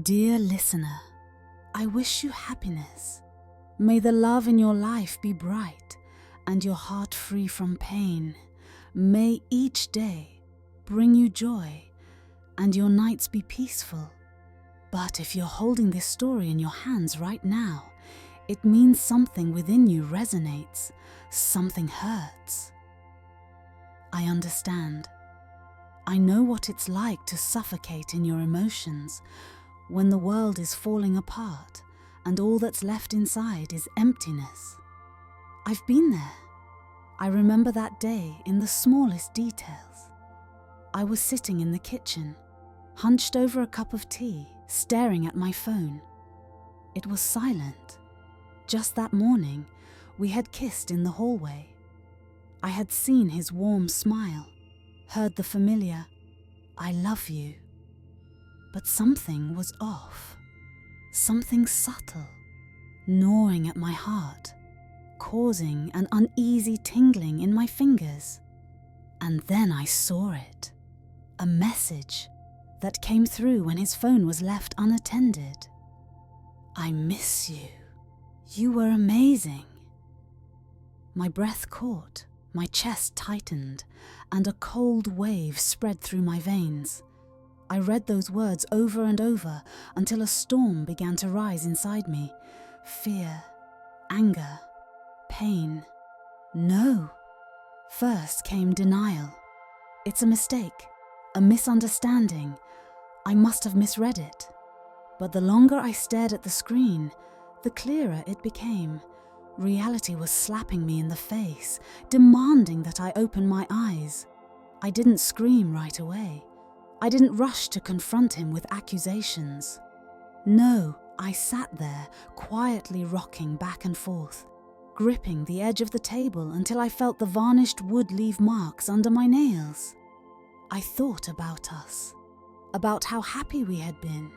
Dear listener, I wish you happiness. May the love in your life be bright and your heart free from pain. May each day bring you joy and your nights be peaceful. But if you're holding this story in your hands right now, it means something within you resonates, something hurts. I understand. I know what it's like to suffocate in your emotions when the world is falling apart and all that's left inside is emptiness. I've been there. I remember that day in the smallest details. I was sitting in the kitchen, hunched over a cup of tea, staring at my phone. It was silent. Just that morning, we had kissed in the hallway. I had seen his warm smile, heard the familiar, "I love you." But something was off. Something subtle, gnawing at my heart, causing an uneasy tingling in my fingers. And then I saw it. A message that came through when his phone was left unattended. "I miss you. You were amazing." My breath caught, my chest tightened, and a cold wave spread through my veins. I read those words over and over until a storm began to rise inside me. Fear, anger, pain. No. First came denial. It's a mistake, a misunderstanding. I must have misread it. But the longer I stared at the screen, the clearer it became. Reality was slapping me in the face, demanding that I open my eyes. I didn't scream right away. I didn't rush to confront him with accusations. No, I sat there, quietly rocking back and forth, gripping the edge of the table until I felt the varnished wood leave marks under my nails. I thought about us, about how happy we had been,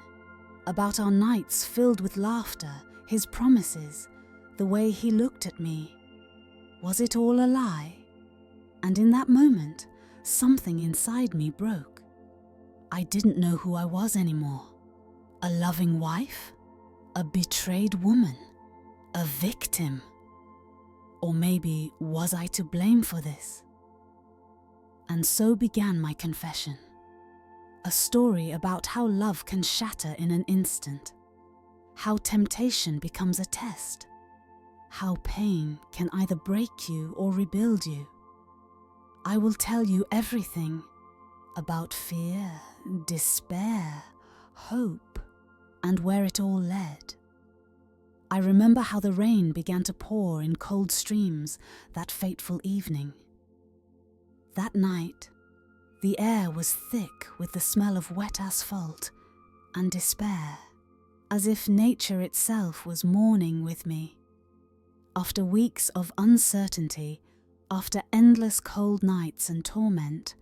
about our nights filled with laughter, his promises, the way he looked at me. Was it all a lie? And in that moment, something inside me broke. I didn't know who I was anymore. A loving wife? A betrayed woman? A victim? Or maybe was I to blame for this? And so began my confession. A story about how love can shatter in an instant. How temptation becomes a test. How pain can either break you or rebuild you. I will tell you everything about fear, despair, hope, and where it all led. I remember how the rain began to pour in cold streams that fateful evening. That night, the air was thick with the smell of wet asphalt and despair, as if nature itself was mourning with me. After weeks of uncertainty, after endless cold nights and torment,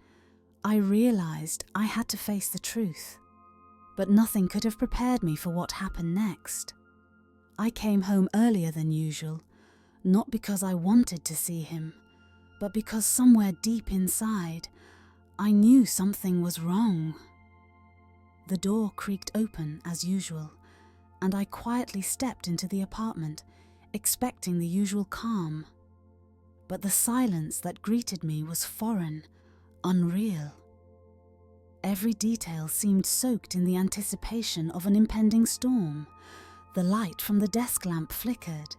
I realized I had to face the truth, but nothing could have prepared me for what happened next. I came home earlier than usual, not because I wanted to see him, but because somewhere deep inside, I knew something was wrong. The door creaked open as usual, and I quietly stepped into the apartment, expecting the usual calm. But the silence that greeted me was foreign, unreal. Every detail seemed soaked in the anticipation of an impending storm. The light from the desk lamp flickered,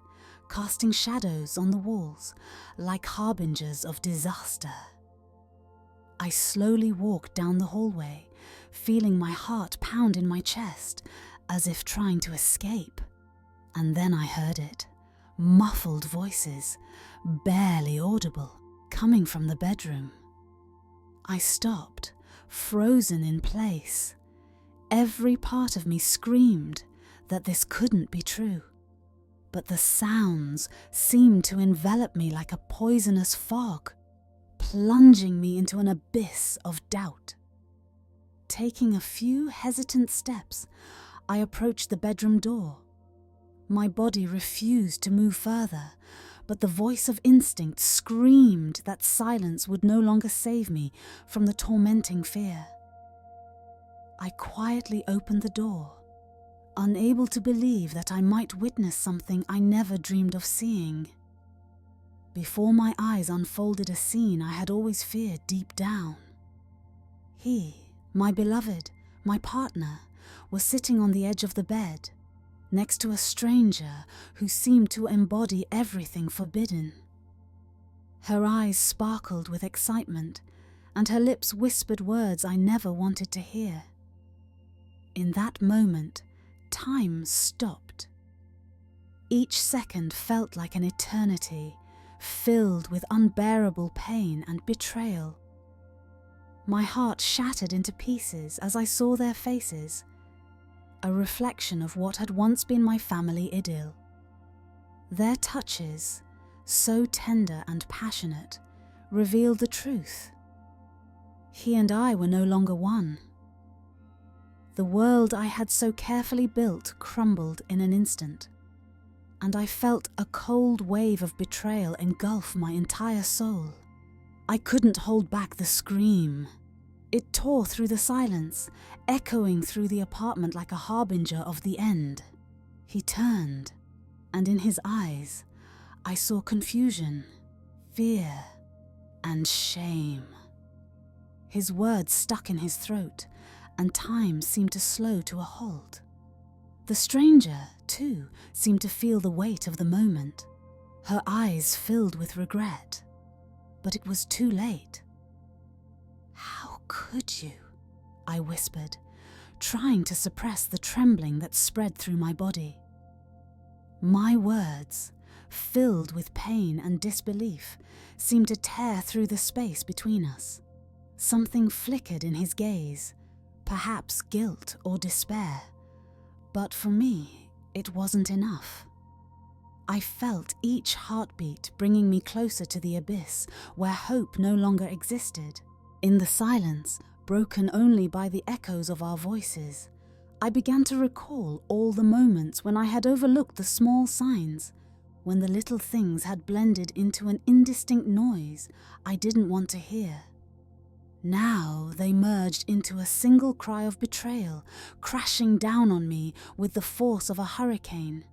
casting shadows on the walls like harbingers of disaster. I slowly walked down the hallway, feeling my heart pound in my chest as if trying to escape. And then I heard it. Muffled voices, barely audible, coming from the bedroom. I stopped, frozen in place. Every part of me screamed that this couldn't be true. But the sounds seemed to envelop me like a poisonous fog, plunging me into an abyss of doubt. Taking a few hesitant steps, I approached the bedroom door. My body refused to move further, but the voice of instinct screamed that silence would no longer save me from the tormenting fear. I quietly opened the door, unable to believe that I might witness something I never dreamed of seeing. Before my eyes unfolded a scene I had always feared deep down. He, my beloved, my partner, was sitting on the edge of the bed, next to a stranger who seemed to embody everything forbidden. Her eyes sparkled with excitement, and her lips whispered words I never wanted to hear. In that moment, time stopped. Each second felt like an eternity, filled with unbearable pain and betrayal. My heart shattered into pieces as I saw their faces, a reflection of what had once been my family idyll. Their touches, so tender and passionate, revealed the truth. He and I were no longer one. The world I had so carefully built crumbled in an instant, and I felt a cold wave of betrayal engulf my entire soul. I couldn't hold back the scream. It tore through the silence, echoing through the apartment like a harbinger of the end. He turned, and in his eyes, I saw confusion, fear, and shame. His words stuck in his throat, and time seemed to slow to a halt. The stranger, too, seemed to feel the weight of the moment. Her eyes filled with regret. But it was too late. "How could you?" I whispered, trying to suppress the trembling that spread through my body. My words, filled with pain and disbelief, seemed to tear through the space between us. Something flickered in his gaze, perhaps guilt or despair. But for me, it wasn't enough. I felt each heartbeat bringing me closer to the abyss where hope no longer existed. In the silence, broken only by the echoes of our voices, I began to recall all the moments when I had overlooked the small signs, when the little things had blended into an indistinct noise I didn't want to hear. Now they merged into a single cry of betrayal, crashing down on me with the force of a hurricane.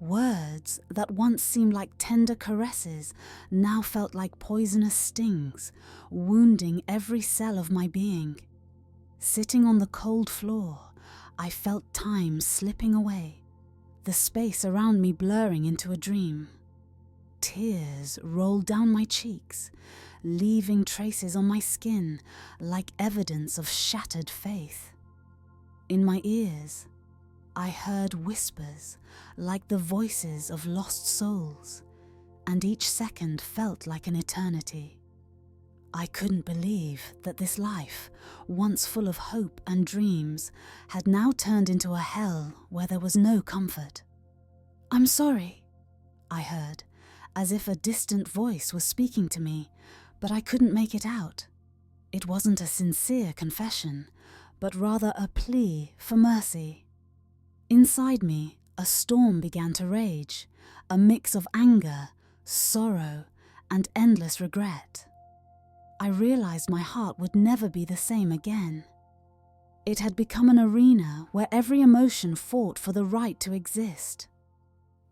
Words that once seemed like tender caresses now felt like poisonous stings, wounding every cell of my being. Sitting on the cold floor, I felt time slipping away, the space around me blurring into a dream. Tears rolled down my cheeks, leaving traces on my skin like evidence of shattered faith. In my ears, I heard whispers like the voices of lost souls, and each second felt like an eternity. I couldn't believe that this life, once full of hope and dreams, had now turned into a hell where there was no comfort. "I'm sorry," I heard, as if a distant voice was speaking to me, but I couldn't make it out. It wasn't a sincere confession, but rather a plea for mercy. Inside me, a storm began to rage, a mix of anger, sorrow, and endless regret. I realized my heart would never be the same again. It had become an arena where every emotion fought for the right to exist.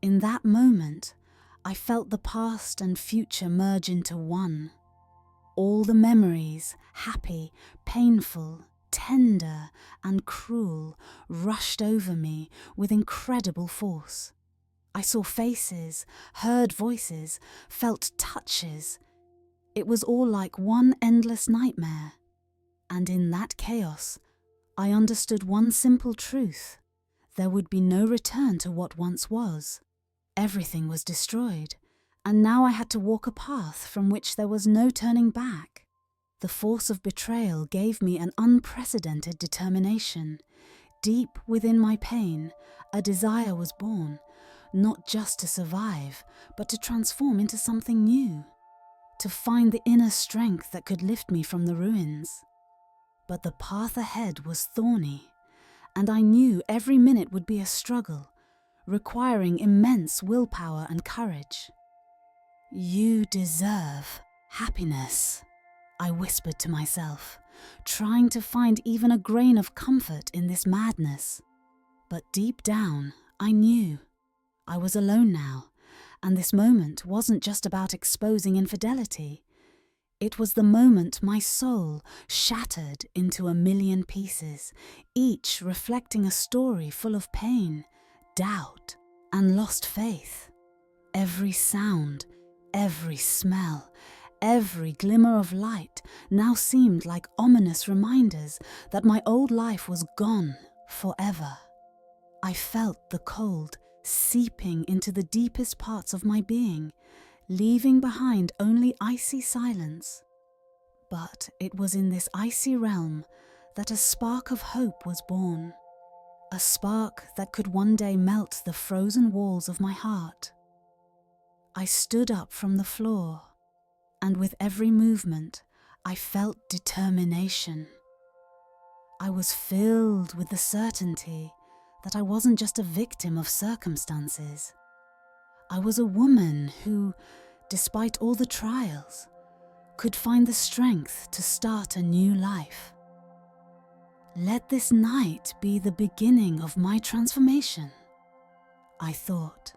In that moment, I felt the past and future merge into one. All the memories, happy, painful, tender, and cruel, rushed over me with incredible force. I saw faces, heard voices, felt touches. It was all like one endless nightmare. And in that chaos, I understood one simple truth. There would be no return to what once was. Everything was destroyed, and now I had to walk a path from which there was no turning back. The force of betrayal gave me an unprecedented determination. Deep within my pain, a desire was born, not just to survive, but to transform into something new, to find the inner strength that could lift me from the ruins. But the path ahead was thorny, and I knew every minute would be a struggle, requiring immense willpower and courage. "You deserve happiness," I whispered to myself, trying to find even a grain of comfort in this madness. But deep down, I knew I was alone now, and this moment wasn't just about exposing infidelity. It was the moment my soul shattered into a million pieces, each reflecting a story full of pain, doubt, and lost faith. Every sound, every smell, every glimmer of light now seemed like ominous reminders that my old life was gone forever. I felt the cold seeping into the deepest parts of my being, leaving behind only icy silence. But it was in this icy realm that a spark of hope was born, a spark that could one day melt the frozen walls of my heart. I stood up from the floor, and with every movement, I felt determination. I was filled with the certainty that I wasn't just a victim of circumstances. I was a woman who, despite all the trials, could find the strength to start a new life. Let this night be the beginning of my transformation, I thought,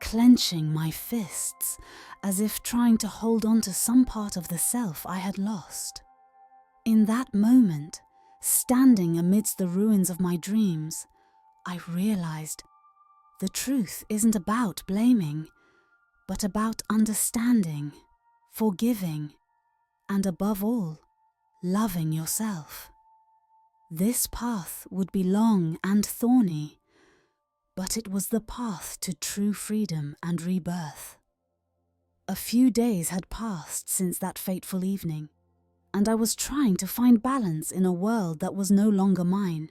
clenching my fists as if trying to hold on to some part of the self I had lost. In that moment, standing amidst the ruins of my dreams, I realized the truth isn't about blaming, but about understanding, forgiving, and above all, loving yourself. This path would be long and thorny, but it was the path to true freedom and rebirth. A few days had passed since that fateful evening, and I was trying to find balance in a world that was no longer mine.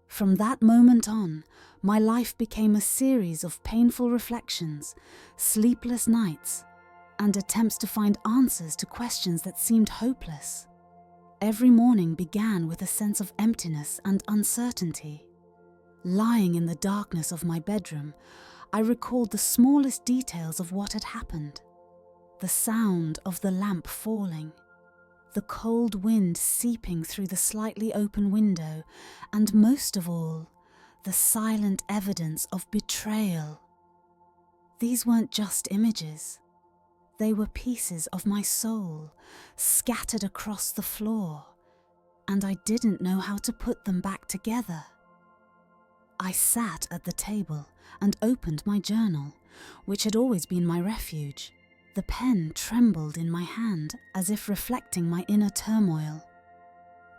From that moment on, my life became a series of painful reflections, sleepless nights, and attempts to find answers to questions that seemed hopeless. Every morning began with a sense of emptiness and uncertainty. Lying in the darkness of my bedroom, I recalled the smallest details of what had happened. The sound of the lamp falling, the cold wind seeping through the slightly open window, and most of all, the silent evidence of betrayal. These weren't just images. They were pieces of my soul, scattered across the floor, and I didn't know how to put them back together. I sat at the table and opened my journal, which had always been my refuge. The pen trembled in my hand as if reflecting my inner turmoil.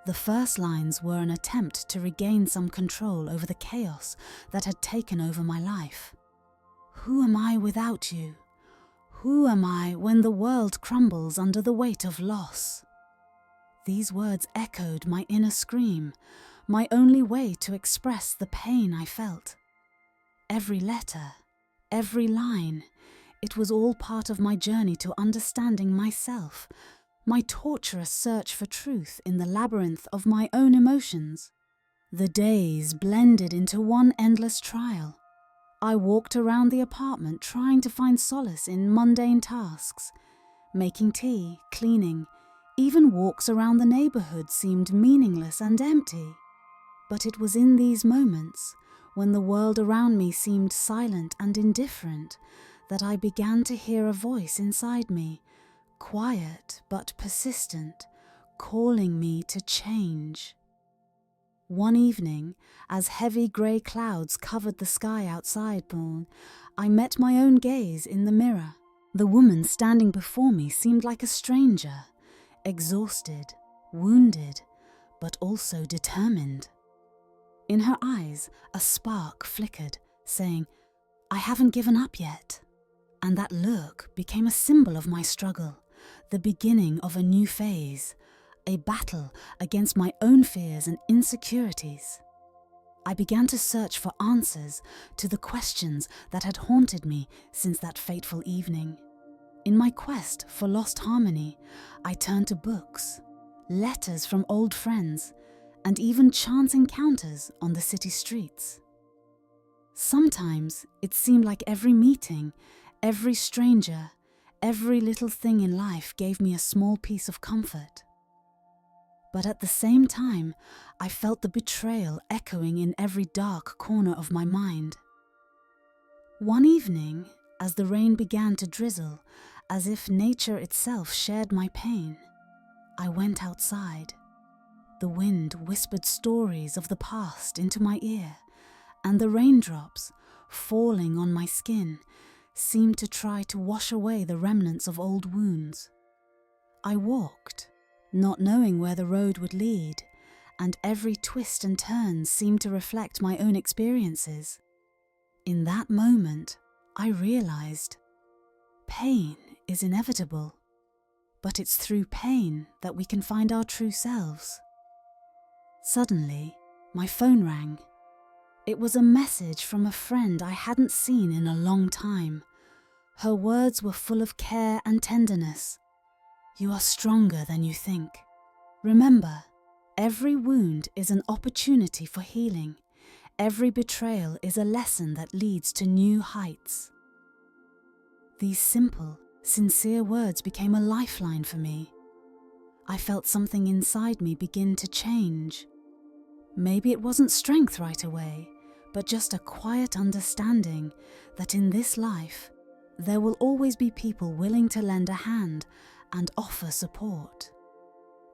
The first lines were an attempt to regain some control over the chaos that had taken over my life. Who am I without you? Who am I when the world crumbles under the weight of loss? These words echoed my inner scream, my only way to express the pain I felt. Every letter, every line, it was all part of my journey to understanding myself, my torturous search for truth in the labyrinth of my own emotions. The days blended into one endless trial. I walked around the apartment trying to find solace in mundane tasks. Making tea, cleaning, even walks around the neighborhood seemed meaningless and empty. But it was in these moments, when the world around me seemed silent and indifferent, that I began to hear a voice inside me, quiet but persistent, calling me to change. One evening, as heavy grey clouds covered the sky outside, I met my own gaze in the mirror. The woman standing before me seemed like a stranger, exhausted, wounded, but also determined. In her eyes, a spark flickered, saying, "I haven't given up yet." And that look became a symbol of my struggle, the beginning of a new phase, a battle against my own fears and insecurities. I began to search for answers to the questions that had haunted me since that fateful evening. In my quest for lost harmony, I turned to books, letters from old friends, and even chance encounters on the city streets. Sometimes it seemed like every meeting, every stranger, every little thing in life gave me a small piece of comfort. But at the same time, I felt the betrayal echoing in every dark corner of my mind. One evening, as the rain began to drizzle, as if nature itself shared my pain, I went outside. The wind whispered stories of the past into my ear, and the raindrops, falling on my skin, seemed to try to wash away the remnants of old wounds. I walked, not knowing where the road would lead, and every twist and turn seemed to reflect my own experiences. In that moment, I realized pain is inevitable, but it's through pain that we can find our true selves. Suddenly, my phone rang. It was a message from a friend I hadn't seen in a long time. Her words were full of care and tenderness. "You are stronger than you think. Remember, every wound is an opportunity for healing. Every betrayal is a lesson that leads to new heights." These simple, sincere words became a lifeline for me. I felt something inside me begin to change. Maybe it wasn't strength right away, but just a quiet understanding that in this life, there will always be people willing to lend a hand and offer support,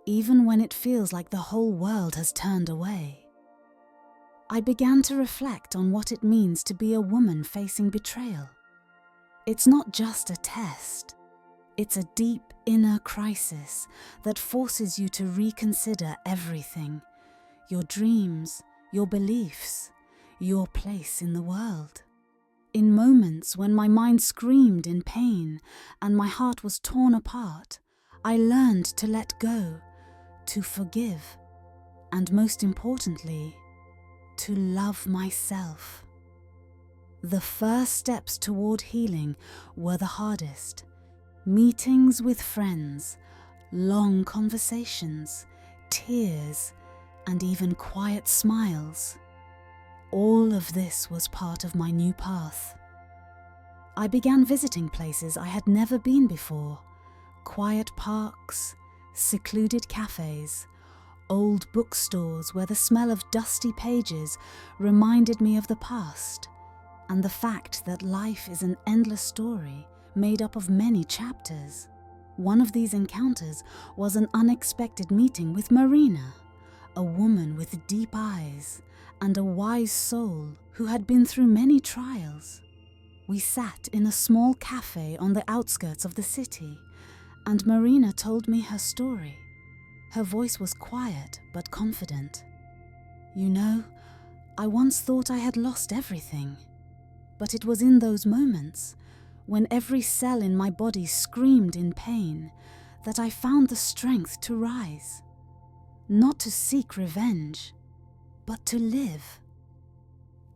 even when it feels like the whole world has turned away. I began to reflect on what it means to be a woman facing betrayal. It's not just a test. It's a deep inner crisis that forces you to reconsider everything: your dreams, your beliefs, your place in the world. In moments when my mind screamed in pain and my heart was torn apart, I learned to let go, to forgive, and most importantly, to love myself. The first steps toward healing were the hardest. Meetings with friends, long conversations, tears, and even quiet smiles. All of this was part of my new path. I began visiting places I had never been before: quiet parks, secluded cafes, old bookstores where the smell of dusty pages reminded me of the past, and the fact that life is an endless story made up of many chapters. One of these encounters was an unexpected meeting with Marina, a woman with deep eyes and a wise soul who had been through many trials. We sat in a small cafe on the outskirts of the city, and Marina told me her story. Her voice was quiet but confident. "You know, I once thought I had lost everything, but it was in those moments, when every cell in my body screamed in pain, that I found the strength to rise. Not to seek revenge, but to live.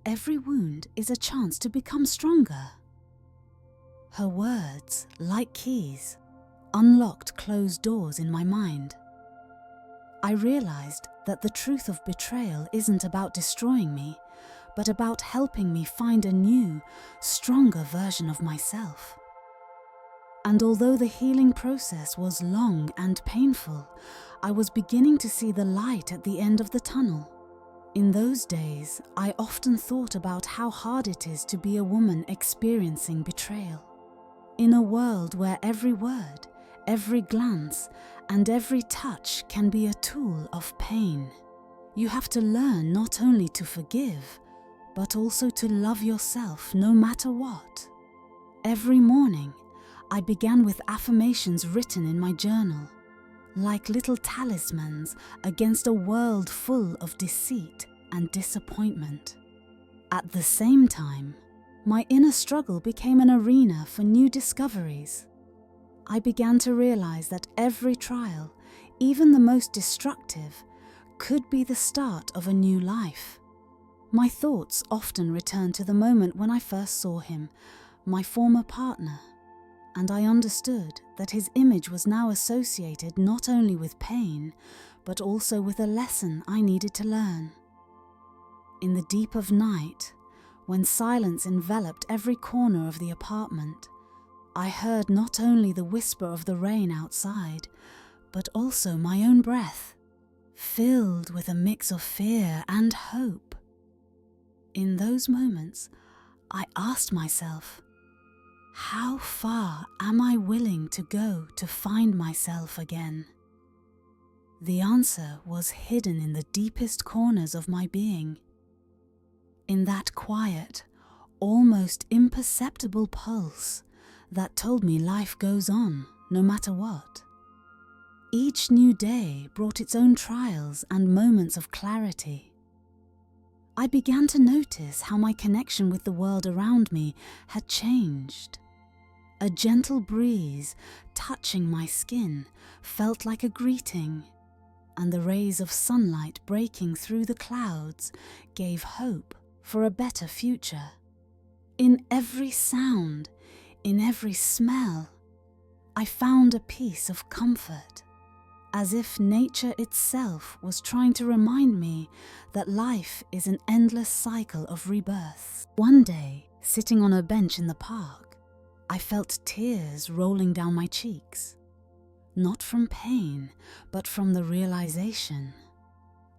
Every wound is a chance to become stronger." Her words, like keys, unlocked closed doors in my mind. I realized that the truth of betrayal isn't about destroying me, but about helping me find a new, stronger version of myself. And although the healing process was long and painful, I was beginning to see the light at the end of the tunnel. In those days, I often thought about how hard it is to be a woman experiencing betrayal. In a world where every word, every glance, and every touch can be a tool of pain, you have to learn not only to forgive, but also to love yourself no matter what. Every morning, I began with affirmations written in my journal, like little talismans against a world full of deceit and disappointment. At the same time, my inner struggle became an arena for new discoveries. I began to realize that every trial, even the most destructive, could be the start of a new life. My thoughts often returned to the moment when I first saw him, my former partner, and I understood that his image was now associated not only with pain, but also with a lesson I needed to learn. In the deep of night, when silence enveloped every corner of the apartment, I heard not only the whisper of the rain outside, but also my own breath. filled with a mix of fear and hope. In those moments, I asked myself, how far am I willing to go to find myself again? The answer was hidden in the deepest corners of my being, in that quiet, almost imperceptible pulse that told me life goes on no matter what. Each new day brought its own trials and moments of clarity. I began to notice how my connection with the world around me had changed. A gentle breeze touching my skin felt like a greeting, and the rays of sunlight breaking through the clouds gave hope for a better future. In every sound, in every smell, I found a piece of comfort, as if nature itself was trying to remind me that life is an endless cycle of rebirths. One day, sitting on a bench in the park, I felt tears rolling down my cheeks. Not from pain, but from the realization.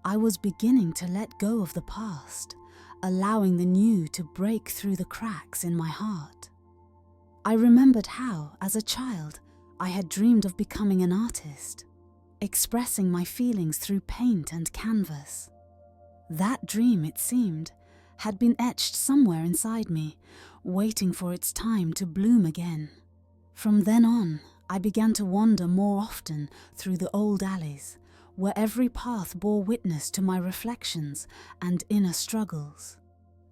I was beginning to let go of the past, allowing the new to break through the cracks in my heart. I remembered how, as a child, I had dreamed of becoming an artist, expressing my feelings through paint and canvas. That dream, it seemed, had been etched somewhere inside me, waiting for its time to bloom again. From then on, I began to wander more often through the old alleys, where every path bore witness to my reflections and inner struggles.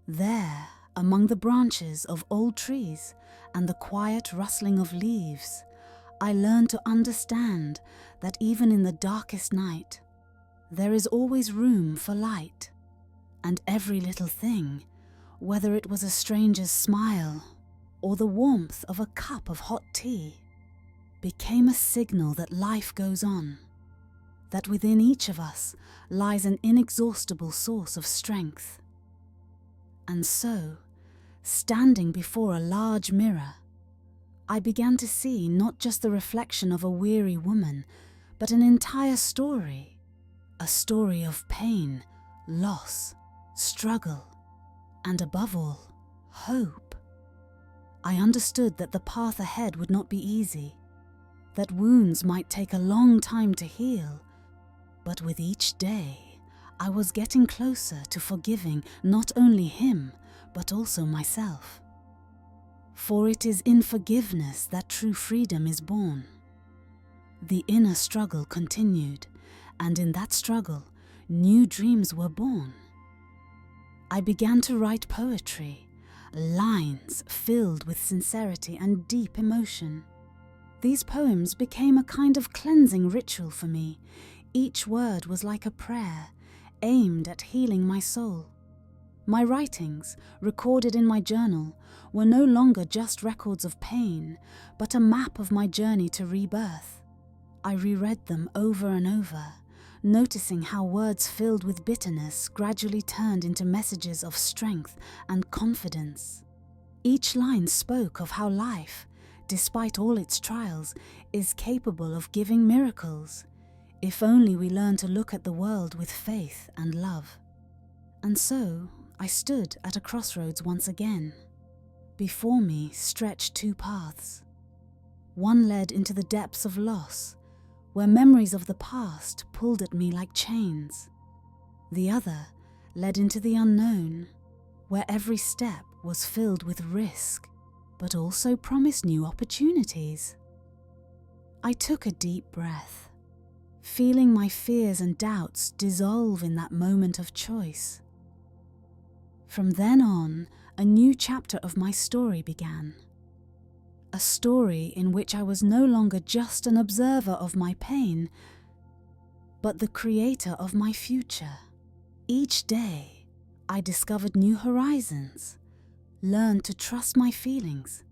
There, among the branches of old trees and the quiet rustling of leaves, I learned to understand that even in the darkest night, there is always room for light, and every little thing, whether it was a stranger's smile or the warmth of a cup of hot tea, became a signal that life goes on, that within each of us lies an inexhaustible source of strength. And so, standing before a large mirror, I began to see not just the reflection of a weary woman, but an entire story, a story of pain, loss, struggle, and above all, hope. I understood that the path ahead would not be easy, that wounds might take a long time to heal, but with each day, I was getting closer to forgiving not only him, but also myself. For it is in forgiveness that true freedom is born. The inner struggle continued, and in that struggle, new dreams were born. I began to write poetry, lines filled with sincerity and deep emotion. These poems became a kind of cleansing ritual for me. Each word was like a prayer, aimed at healing my soul. My writings, recorded in my journal, were no longer just records of pain, but a map of my journey to rebirth. I reread them over and over, noticing how words filled with bitterness gradually turned into messages of strength and confidence. Each line spoke of how life, despite all its trials, is capable of giving miracles, if only we learn to look at the world with faith and love. And so, I stood at a crossroads once again. Before me stretched two paths. One led into the depths of loss, where memories of the past pulled at me like chains. The other led into the unknown, where every step was filled with risk, but also promised new opportunities. I took a deep breath, feeling my fears and doubts dissolve in that moment of choice. From then on, a new chapter of my story began. A story in which I was no longer just an observer of my pain, but the creator of my future. Each day, I discovered new horizons, learned to trust my feelings,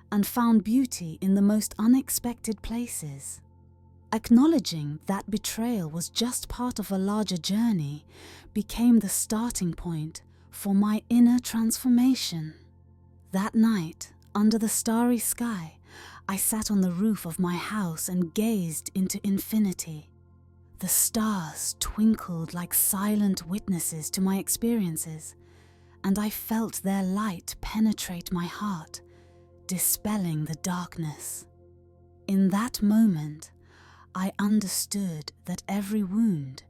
and found beauty in the most unexpected places. Acknowledging that betrayal was just part of a larger journey became the starting point for my inner transformation. That night, under the starry sky, I sat on the roof of my house and gazed into infinity. The stars twinkled like silent witnesses to my experiences, and I felt their light penetrate my heart, dispelling the darkness. In that moment, I understood that every wound,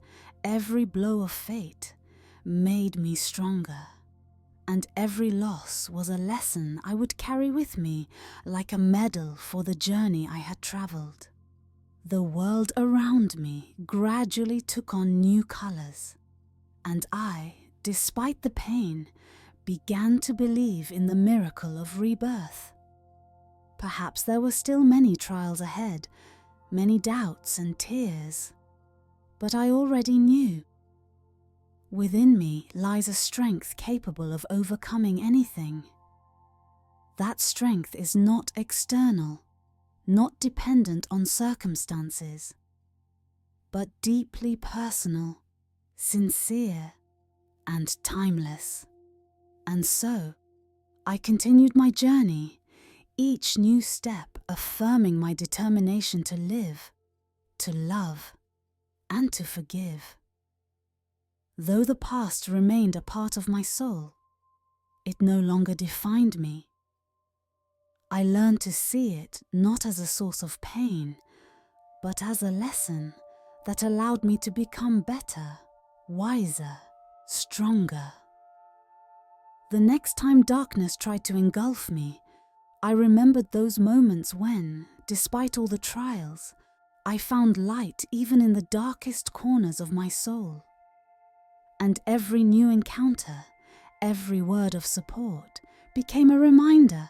every blow of fate, made me stronger, and every loss was a lesson I would carry with me like a medal for the journey I had traveled. The world around me gradually took on new colors, and I, despite the pain, began to believe in the miracle of rebirth. Perhaps there were still many trials ahead, many doubts and tears, but I already knew. Within me lies a strength capable of overcoming anything. That strength is not external, not dependent on circumstances, but deeply personal, sincere, and timeless. And so, I continued my journey, each new step affirming my determination to live, to love, and to forgive. Though the past remained a part of my soul, it no longer defined me. I learned to see it not as a source of pain, but as a lesson that allowed me to become better, wiser, stronger. The next time darkness tried to engulf me, I remembered those moments when, despite all the trials, I found light even in the darkest corners of my soul. And every new encounter, every word of support, became a reminder.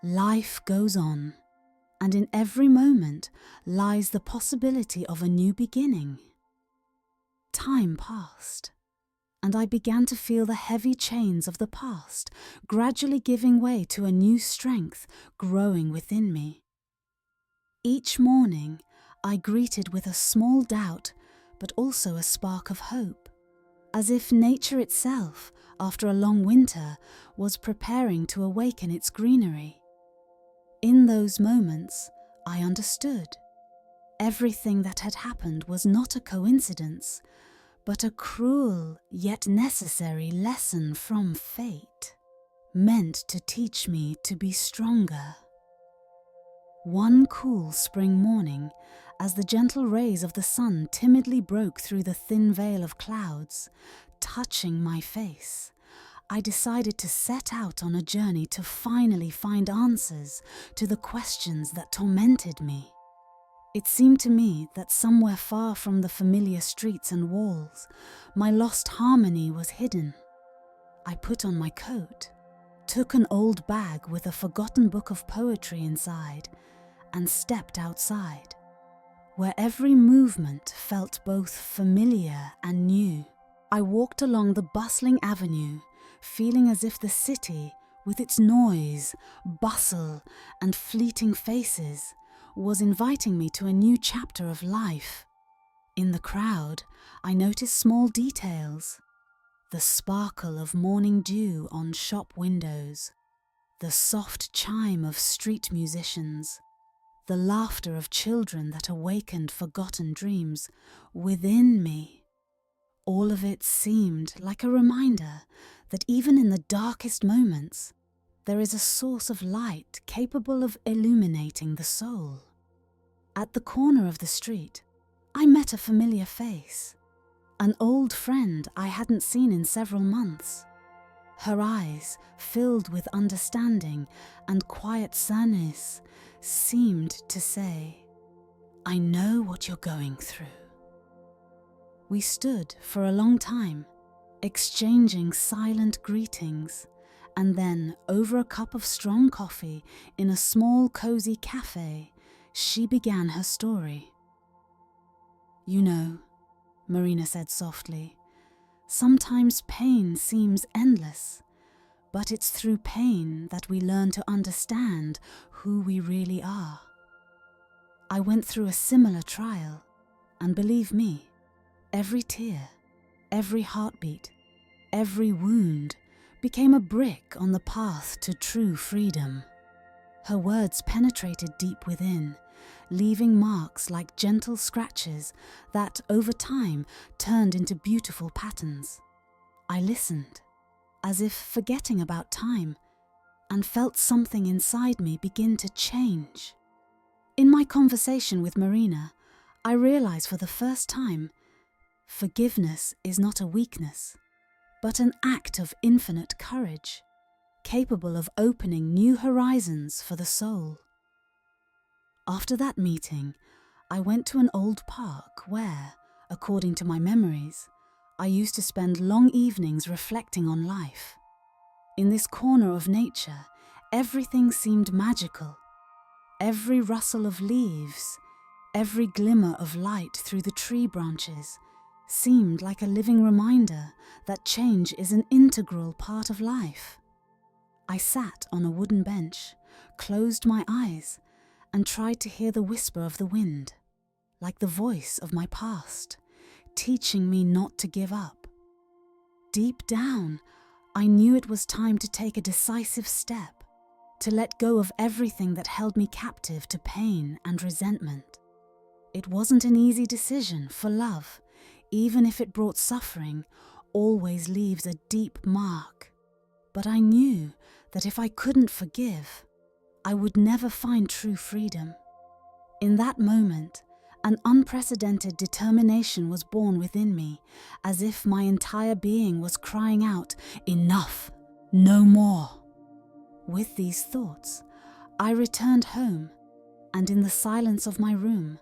Life goes on, and in every moment lies the possibility of a new beginning. Time passed, and I began to feel the heavy chains of the past gradually giving way to a new strength growing within me. Each morning, I greeted with a small doubt, but also a spark of hope, as if nature itself, after a long winter, was preparing to awaken its greenery. In those moments, I understood. Everything that had happened was not a coincidence, but a cruel yet necessary lesson from fate, meant to teach me to be stronger. One cool spring morning, as the gentle rays of the sun timidly broke through the thin veil of clouds, touching my face, I decided to set out on a journey to finally find answers to the questions that tormented me. It seemed to me that somewhere far from the familiar streets and walls, my lost harmony was hidden. I put on my coat, took an old bag with a forgotten book of poetry inside, and stepped outside, where every movement felt both familiar and new. I walked along the bustling avenue, feeling as if the city, with its noise, bustle, and fleeting faces, was inviting me to a new chapter of life. In the crowd, I noticed small details: the sparkle of morning dew on shop windows, the soft chime of street musicians, the laughter of children that awakened forgotten dreams within me. All of it seemed like a reminder that even in the darkest moments, there is a source of light capable of illuminating the soul. At the corner of the street, I met a familiar face, an old friend I hadn't seen in several months. Her eyes, filled with understanding and quiet sadness, seemed to say, "I know what you're going through." We stood for a long time, exchanging silent greetings, and then, over a cup of strong coffee in a small cozy cafe, she began her story. "You know," Marina said softly, "sometimes pain seems endless, but it's through pain that we learn to understand who we really are. I went through a similar trial, and believe me, every tear, every heartbeat, every wound became a brick on the path to true freedom." Her words penetrated deep within, leaving marks like gentle scratches that, over time, turned into beautiful patterns. I listened, as if forgetting about time, and felt something inside me begin to change. In my conversation with Marina, I realized for the first time, forgiveness is not a weakness, but an act of infinite courage, capable of opening new horizons for the soul. After that meeting, I went to an old park where, according to my memories, I used to spend long evenings reflecting on life. In this corner of nature, everything seemed magical. Every rustle of leaves, every glimmer of light through the tree branches seemed like a living reminder that change is an integral part of life. I sat on a wooden bench, closed my eyes, and tried to hear the whisper of the wind, like the voice of my past, teaching me not to give up. Deep down, I knew it was time to take a decisive step, to let go of everything that held me captive to pain and resentment. It wasn't an easy decision, for love, even if it brought suffering, always leaves a deep mark. But I knew that if I couldn't forgive, I would never find true freedom. In that moment, an unprecedented determination was born within me, as if my entire being was crying out, "Enough! No more!" With these thoughts, I returned home, and in the silence of my room,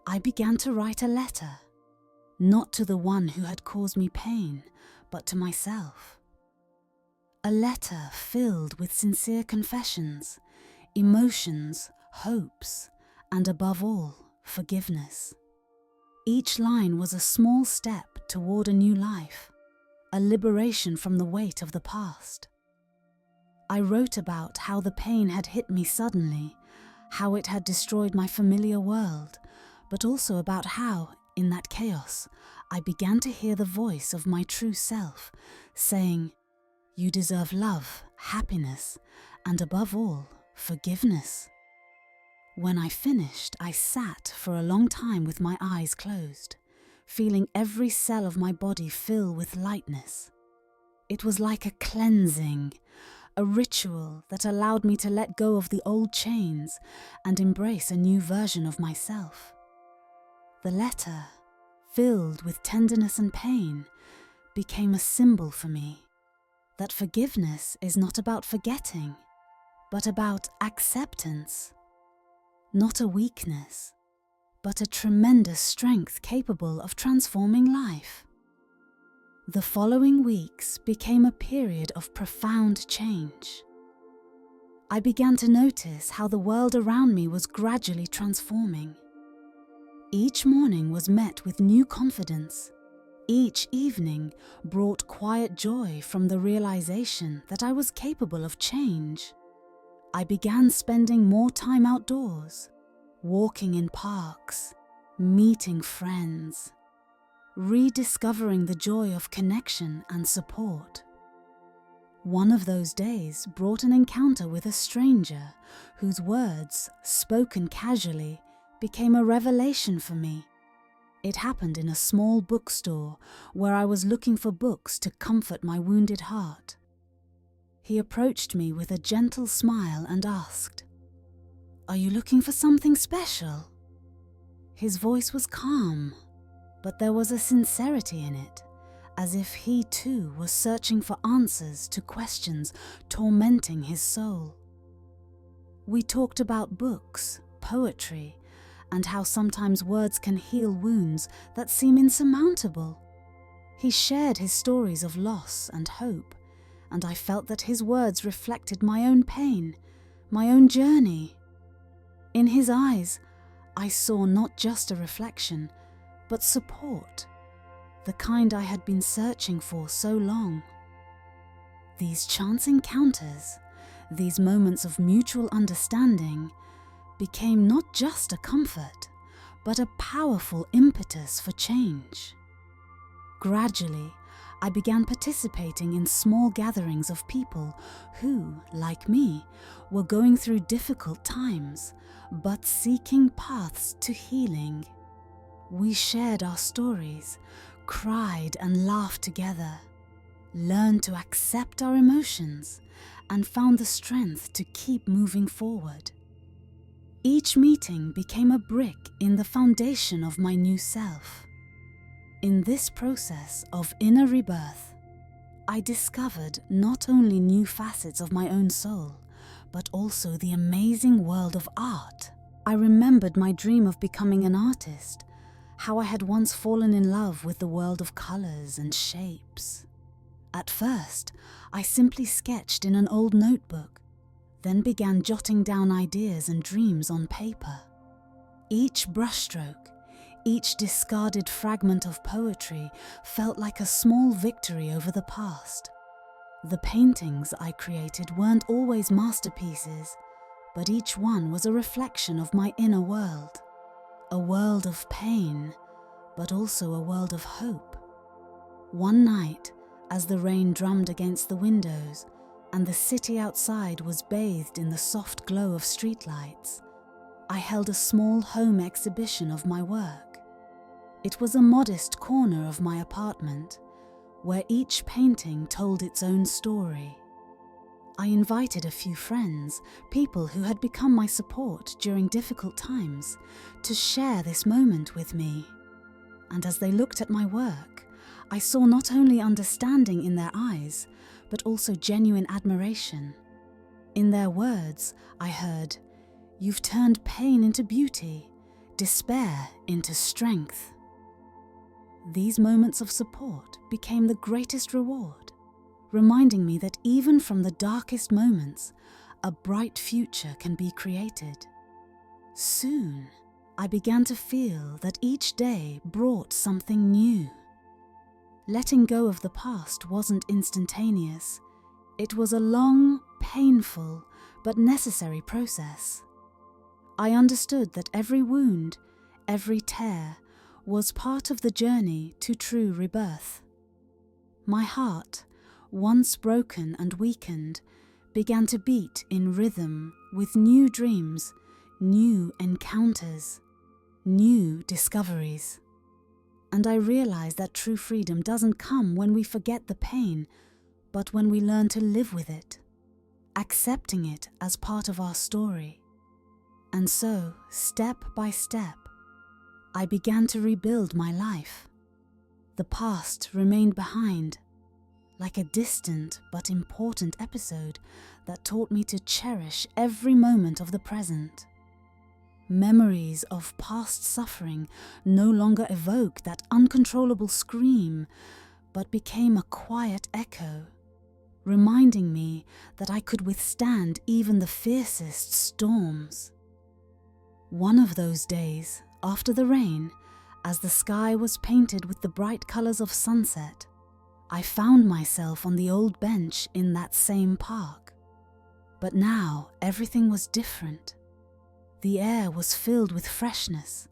I began to write a letter, not to the one who had caused me pain, but to myself. A letter filled with sincere confessions, emotions, hopes, and above all, forgiveness. Each line was a small step toward a new life, a liberation from the weight of the past. I wrote about how the pain had hit me suddenly, how it had destroyed my familiar world, but also about how, in that chaos, I began to hear the voice of my true self, saying, "You deserve love, happiness, and above all, forgiveness." When I finished, I sat for a long time with my eyes closed, feeling every cell of my body fill with lightness. It was like a cleansing, a ritual that allowed me to let go of the old chains and embrace a new version of myself. The letter, filled with tenderness and pain, became a symbol for me that forgiveness is not about forgetting, but about acceptance. Not a weakness, but a tremendous strength capable of transforming life. The following weeks became a period of profound change. I began to notice how the world around me was gradually transforming. Each morning was met with new confidence. Each evening brought quiet joy from the realization that I was capable of change. I began spending more time outdoors, walking in parks, meeting friends, rediscovering the joy of connection and support. One of those days brought an encounter with a stranger whose words, spoken casually, became a revelation for me. It happened in a small bookstore where I was looking for books to comfort my wounded heart. He approached me with a gentle smile and asked, "Are you looking for something special?" His voice was calm, but there was a sincerity in it, as if he too was searching for answers to questions tormenting his soul. We talked about books, poetry, and how sometimes words can heal wounds that seem insurmountable. He shared his stories of loss and hope, and I felt that his words reflected my own pain, my own journey. In his eyes, I saw not just a reflection, but support, the kind I had been searching for so long. These chance encounters, these moments of mutual understanding, became not just a comfort, but a powerful impetus for change. Gradually, I began participating in small gatherings of people who, like me, were going through difficult times, but seeking paths to healing. We shared our stories, cried and laughed together, learned to accept our emotions, and found the strength to keep moving forward. Each meeting became a brick in the foundation of my new self. In this process of inner rebirth, I discovered not only new facets of my own soul, but also the amazing world of art. I remembered my dream of becoming an artist, how I had once fallen in love with the world of colors and shapes. At first, I simply sketched in an old notebook, then began jotting down ideas and dreams on paper. Each brushstroke, each discarded fragment of poetry felt like a small victory over the past. The paintings I created weren't always masterpieces, but each one was a reflection of my inner world. A world of pain, but also a world of hope. One night, as the rain drummed against the windows and the city outside was bathed in the soft glow of streetlights, I held a small home exhibition of my work. It was a modest corner of my apartment, where each painting told its own story. I invited a few friends, people who had become my support during difficult times, to share this moment with me. And as they looked at my work, I saw not only understanding in their eyes, but also genuine admiration. In their words, I heard, "You've turned pain into beauty, despair into strength." These moments of support became the greatest reward, reminding me that even from the darkest moments, a bright future can be created. Soon, I began to feel that each day brought something new. Letting go of the past wasn't instantaneous. It was a long, painful, but necessary process. I understood that every wound, every tear, was part of the journey to true rebirth. My heart, once broken and weakened, began to beat in rhythm with new dreams, new encounters, new discoveries. And I realized that true freedom doesn't come when we forget the pain, but when we learn to live with it, accepting it as part of our story. And so, step by step, I began to rebuild my life. The past remained behind, like a distant but important episode that taught me to cherish every moment of the present. Memories of past suffering no longer evoke that uncontrollable scream, but became a quiet echo, reminding me that I could withstand even the fiercest storms. One of those days, after the rain, as the sky was painted with the bright colors of sunset, I found myself on the old bench in that same park. But now everything was different. The air was filled with freshness,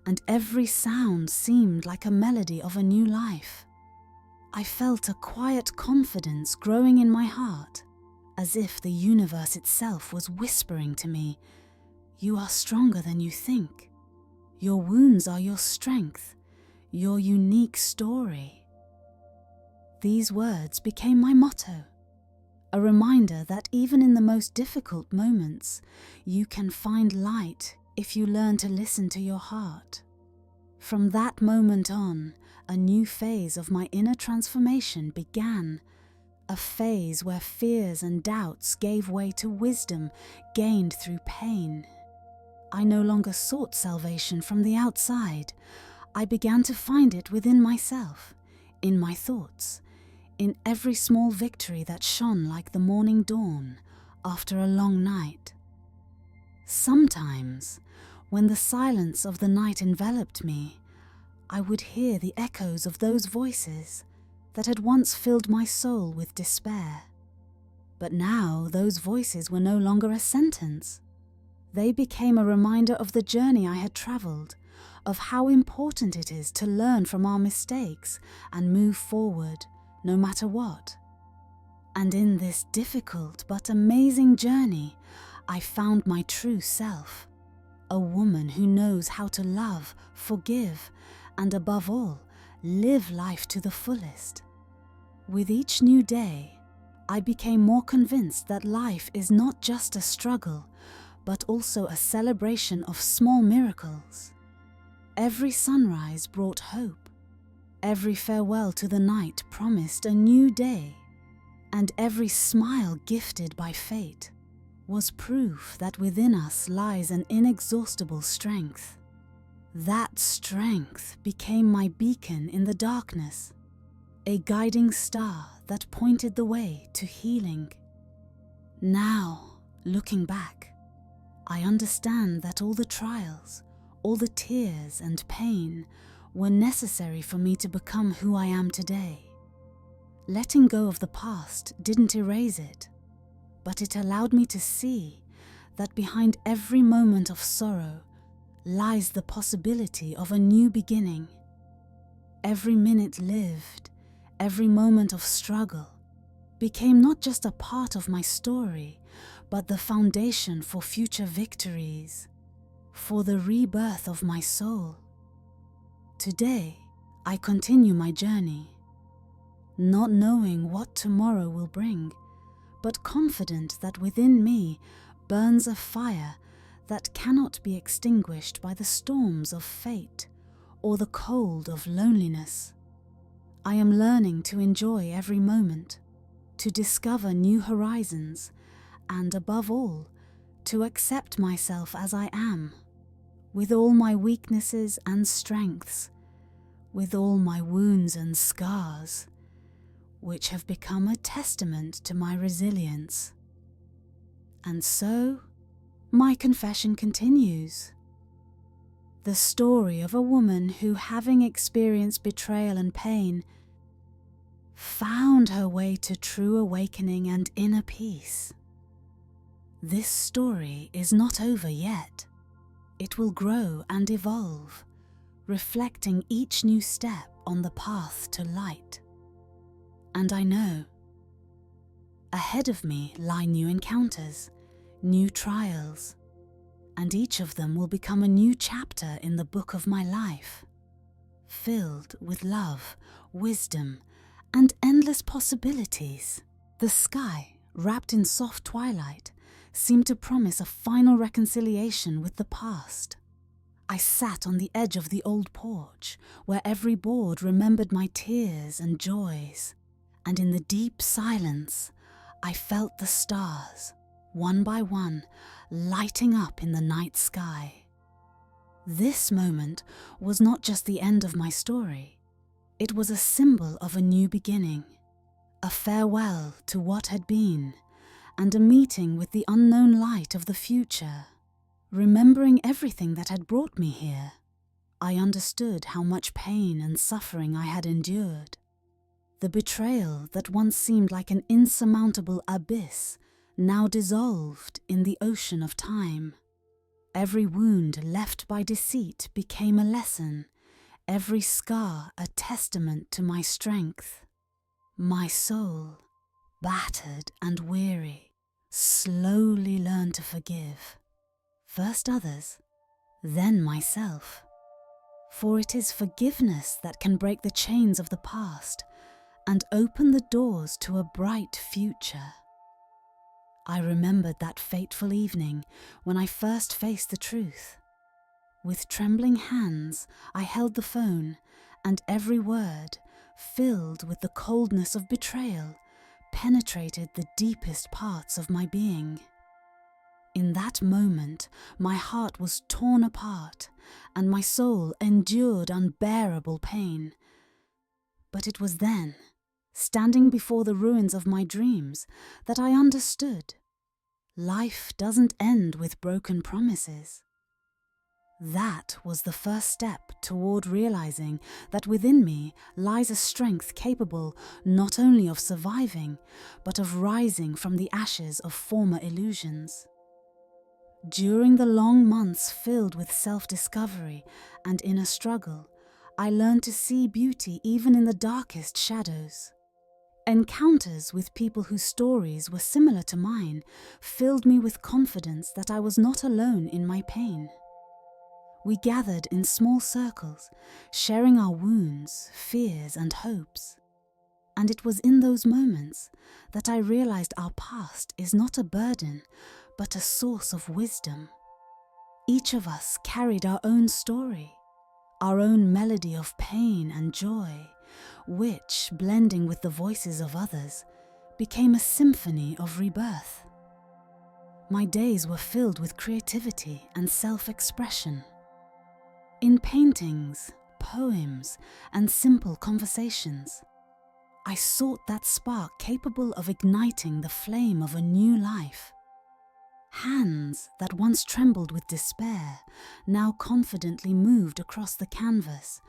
and every sound seemed like a melody of a new life. I felt a quiet confidence growing in my heart, as if the universe itself was whispering to me, "You are stronger than you think. Your wounds are your strength, your unique story." These words became my motto, a reminder that even in the most difficult moments, you can find light if you learn to listen to your heart. From that moment on, a new phase of my inner transformation began, a phase where fears and doubts gave way to wisdom gained through pain. I no longer sought salvation from the outside. I began to find it within myself, in my thoughts, in every small victory that shone like the morning dawn after a long night. Sometimes, when the silence of the night enveloped me, I would hear the echoes of those voices that had once filled my soul with despair. But now those voices were no longer a sentence. They became a reminder of the journey I had traveled, of how important it is to learn from our mistakes and move forward, no matter what. And in this difficult but amazing journey, I found my true self, a woman who knows how to love, forgive, and above all, live life to the fullest. With each new day, I became more convinced that life is not just a struggle, but also a celebration of small miracles. Every sunrise brought hope. Every farewell to the night promised a new day. And every smile gifted by fate was proof that within us lies an inexhaustible strength. That strength became my beacon in the darkness, a guiding star that pointed the way to healing. Now, looking back, I understand that all the trials, all the tears and pain were necessary for me to become who I am today. Letting go of the past didn't erase it, but it allowed me to see that behind every moment of sorrow lies the possibility of a new beginning. Every minute lived, every moment of struggle, became not just a part of my story, but the foundation for future victories, for the rebirth of my soul. Today, I continue my journey, not knowing what tomorrow will bring, but confident that within me burns a fire that cannot be extinguished by the storms of fate or the cold of loneliness. I am learning to enjoy every moment, to discover new horizons, and above all, to accept myself as I am, with all my weaknesses and strengths, with all my wounds and scars, which have become a testament to my resilience. And so, my confession continues. The story of a woman who, having experienced betrayal and pain, found her way to true awakening and inner peace. This story is not over yet. It will grow and evolve, reflecting each new step on the path to light. And I know, ahead of me lie new encounters, new trials, and each of them will become a new chapter in the book of my life, filled with love, wisdom, and endless possibilities. The sky, wrapped in soft twilight, seemed to promise a final reconciliation with the past. I sat on the edge of the old porch, where every board remembered my tears and joys, and in the deep silence, I felt the stars, one by one, lighting up in the night sky. This moment was not just the end of my story. It was a symbol of a new beginning, a farewell to what had been, and a meeting with the unknown light of the future. Remembering everything that had brought me here, I understood how much pain and suffering I had endured. The betrayal that once seemed like an insurmountable abyss now dissolved in the ocean of time. Every wound left by deceit became a lesson, every scar a testament to my strength. My soul, battered and weary, slowly learned to forgive. First others, then myself. For it is forgiveness that can break the chains of the past and open the doors to a bright future. I remembered that fateful evening when I first faced the truth. With trembling hands, I held the phone, and every word, filled with the coldness of betrayal, penetrated the deepest parts of my being. In that moment, my heart was torn apart, and my soul endured unbearable pain. But it was then, standing before the ruins of my dreams, that I understood. Life doesn't end with broken promises. That was the first step toward realizing that within me lies a strength capable not only of surviving, but of rising from the ashes of former illusions. During the long months filled with self-discovery and inner struggle, I learned to see beauty even in the darkest shadows. Encounters with people whose stories were similar to mine filled me with confidence that I was not alone in my pain. We gathered in small circles, sharing our wounds, fears, and hopes. And it was in those moments that I realized our past is not a burden, but a source of wisdom. Each of us carried our own story, our own melody of pain and joy, which, blending with the voices of others, became a symphony of rebirth. My days were filled with creativity and self-expression. In paintings, poems, and simple conversations, I sought that spark capable of igniting the flame of a new life. Hands that once trembled with despair now confidently moved across the canvas,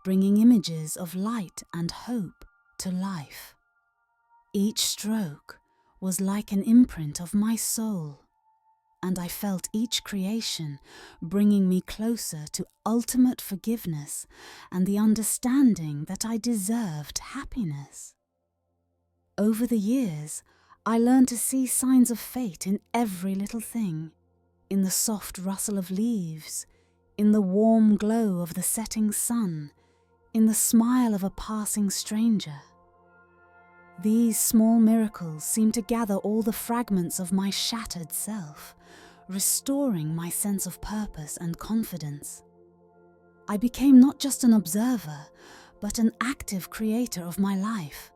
bringing images of light and hope to life. Each stroke was like an imprint of my soul, and I felt each creation bringing me closer to ultimate forgiveness and the understanding that I deserved happiness. Over the years, I learned to see signs of fate in every little thing, in the soft rustle of leaves, in the warm glow of the setting sun, in the smile of a passing stranger. These small miracles seemed to gather all the fragments of my shattered self, restoring my sense of purpose and confidence. I became not just an observer, but an active creator of my life,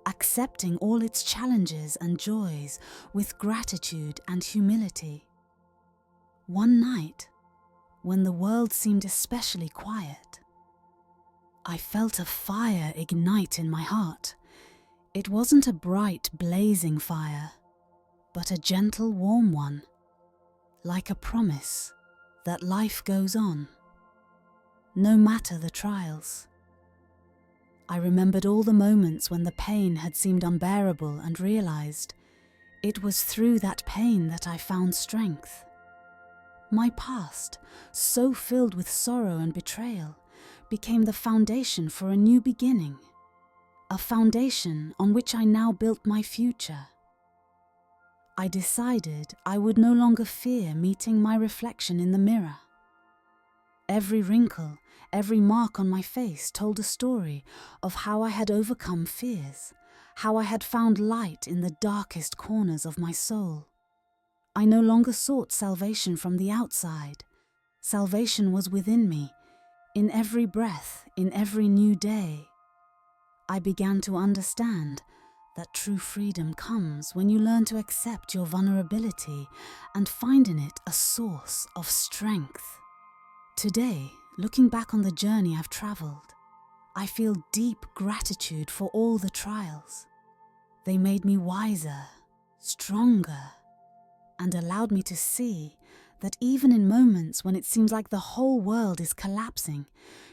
accepting all its challenges and joys with gratitude and humility. One night, when the world seemed especially quiet, I felt a fire ignite in my heart. It wasn't a bright, blazing fire, but a gentle, warm one, like a promise that life goes on, no matter the trials. I remembered all the moments when the pain had seemed unbearable and realized it was through that pain that I found strength. My past, so filled with sorrow and betrayal, became the foundation for a new beginning, a foundation on which I now built my future. I decided I would no longer fear meeting my reflection in the mirror. Every wrinkle, every mark on my face told a story of how I had overcome fears, how I had found light in the darkest corners of my soul. I no longer sought salvation from the outside. Salvation was within me, in every breath, in every new day. I began to understand that true freedom comes when you learn to accept your vulnerability and find in it a source of strength. Today, looking back on the journey I've traveled, I feel deep gratitude for all the trials. They made me wiser, stronger, and allowed me to see that even in moments when it seems like the whole world is collapsing,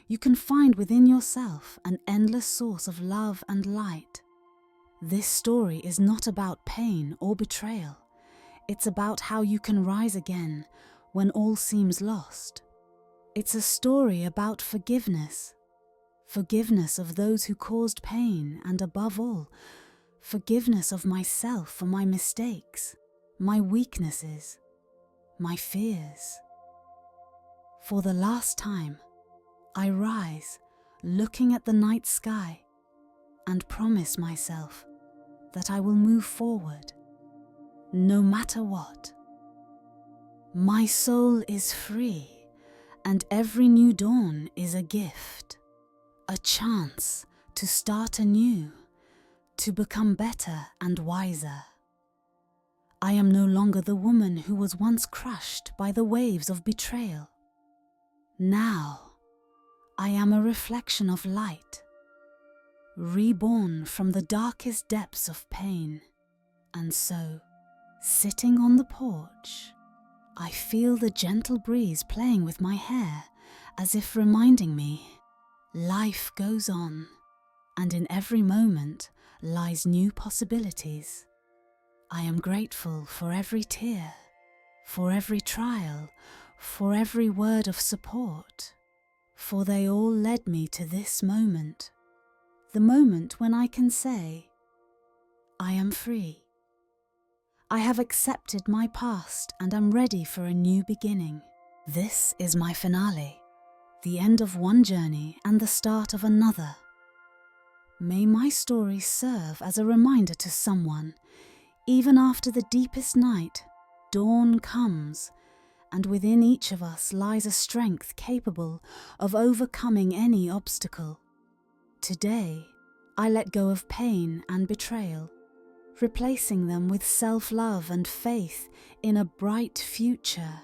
you can find within yourself an endless source of love and light. This story is not about pain or betrayal. It's about how you can rise again when all seems lost. It's a story about forgiveness. Forgiveness of those who caused pain, and above all, forgiveness of myself for my mistakes, my weaknesses, my fears. For the last time, I rise, looking at the night sky, and promise myself that I will move forward, no matter what. My soul is free, and every new dawn is a gift, a chance to start anew, to become better and wiser. I am no longer the woman who was once crushed by the waves of betrayal. Now, I am a reflection of light, reborn from the darkest depths of pain. And so, sitting on the porch, I feel the gentle breeze playing with my hair, as if reminding me, life goes on, and in every moment lies new possibilities. I am grateful for every tear, for every trial, for every word of support, for they all led me to this moment, the moment when I can say, I am free. I have accepted my past and am ready for a new beginning. This is my finale, the end of one journey and the start of another. May my story serve as a reminder to someone, even after the deepest night, dawn comes, and within each of us lies a strength capable of overcoming any obstacle. Today, I let go of pain and betrayal, replacing them with self-love and faith in a bright future.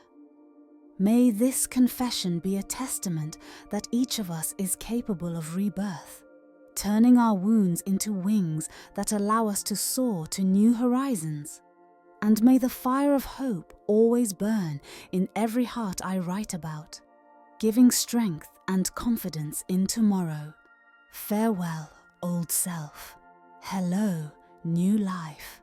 May this confession be a testament that each of us is capable of rebirth, turning our wounds into wings that allow us to soar to new horizons. And may the fire of hope always burn in every heart I write about, giving strength and confidence in tomorrow. Farewell, old self. Hello, new life.